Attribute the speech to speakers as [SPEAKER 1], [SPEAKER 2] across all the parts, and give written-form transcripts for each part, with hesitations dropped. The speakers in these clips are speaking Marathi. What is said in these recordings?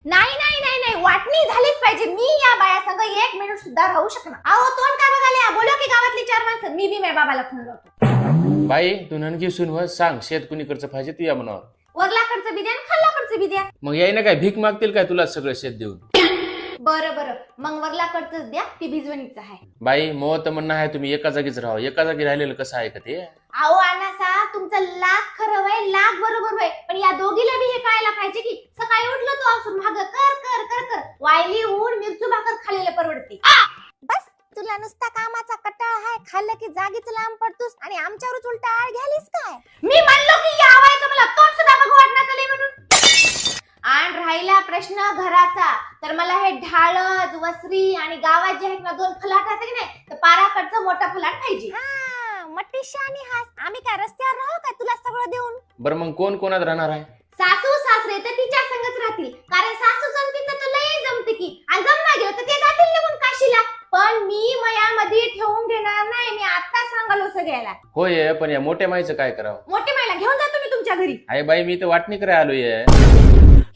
[SPEAKER 1] नाही नाही नाही नाही, वाटणी झालीच पाहिजे. मी या बाया संग 1 मिनिट सुद्धा राहू शकणार. अहो तोंड काय बघायला, बोलव की गावातली 4 माणसं. मी बी माझ्या बाबाला फोन लावतो.
[SPEAKER 2] बाई तू नणगी सुनव सांग शेत कुणीकडचं पाहिजे तू या मनावर.
[SPEAKER 1] वरलाकडचं बी द्या आणि खाल्लाकडचं बी द्या.
[SPEAKER 2] मग याय ना काय भीक मागतील काय तुला सगळं शेत देऊन.
[SPEAKER 1] बरं बरं, मग वरलाकडचंच द्या, ती भिजवणीचं आहे.
[SPEAKER 2] बाई मग तर म्हणणं आहे तुम्ही एका जागीच राहा. एका जागी राहिलेलं कसं आहे का ते.
[SPEAKER 1] अहो अण्णासा, तुमचं लाख खरं वय, लाख बरोबर वय, पण या दोघीला बी हे कळायला पाहिजे की सकाळी उठलं तो असून माग कर कर कर कर वायली ऊन मिरचू भाकर खाल्लेलं परवडते. बस तुला नुसता कामाचा कटाळ आहे, खाल्लं की जागीच लांब पडतोस आणि आमच्यावरच उलटा आळ घ्यालीस काय. मी म्हणलो की या आवायचं मला तोंड सुद्धा बघू वाटणार चले म्हणून. आणि राहिला प्रश्न घराचा, तर मला हे ढाळज वसरी आणि गावात जे आहेत ना 2 फलाट आहेत की नाही, तर पाराकडचं मोठा फलाट पाहिजे. मटिशा आणि हास, आम्ही काय रस्त्यावर राहू काय तुला सगळं देऊन.
[SPEAKER 2] बरं मग कोण कोणात राहणार आहे.
[SPEAKER 1] सासू सासरे तर तिच्या संगच राहतील, कारण सासू जमती तर लय जमते की, आणि जमना गेलं तर ते जातील निघून काशीला. पण मी मयामध्ये ठेवून घेणार नाही, मी आता सांगालो सगळ्याला.
[SPEAKER 2] होय पण या मोठ्या माईचं काय करावं.
[SPEAKER 1] मोठे मायला घेऊन जा तुम्ही तुमच्या घरी.
[SPEAKER 2] आहे बाई मी तर वाटणी करायला आलोय.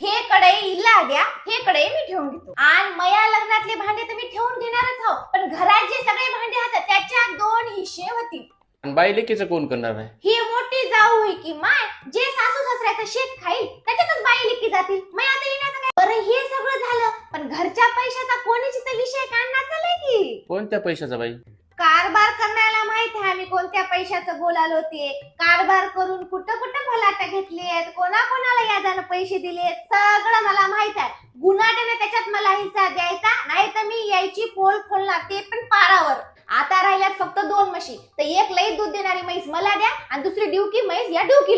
[SPEAKER 1] हे कडे इला द्या, हे कडे मी ठेवून घेतो. आणि मया लग्नातले भांडे तर मी ठेवून घेणारच हो, पण घरात जे सगळे भांडे आहेत त्याच्यात 2 हिस्से होतील.
[SPEAKER 2] आणि बाई लेकीचं कोण करणार आहे.
[SPEAKER 1] ही मोठी जाऊ आहे की माय, जे सासू सासऱ्याचं शेत खाईल त्याच्यातच बाई लेकी जातील. मग आता येण्याचं काय. बरं हे सगळं झालं, पण घरच्या पैशाचा कोणीच तर विषय काढण्यात चालय की.
[SPEAKER 2] कोणत्या पैशाचा बाई.
[SPEAKER 1] कारभार करण्याला माहित आहे आम्ही कोणत्या पैशाचं बोलालो ते. कारभार करून कुठं कुठं फलाट घेतलेत, कोणाकोणाला यादानं पैसे दिलेत, सगळं मला माहित आहे. गुन्हाट्याने त्याच्यात मला हिस्सा द्यायचा, नाही तर मी यायची पोल खोलणार, ते पण पारावर. आता राहिल्यात फक्त 2 म्हशी, तर एक लई दूध देणारी म्हैस मला द्या आणि दुसरी डिवकी म्हैस या डिवकीला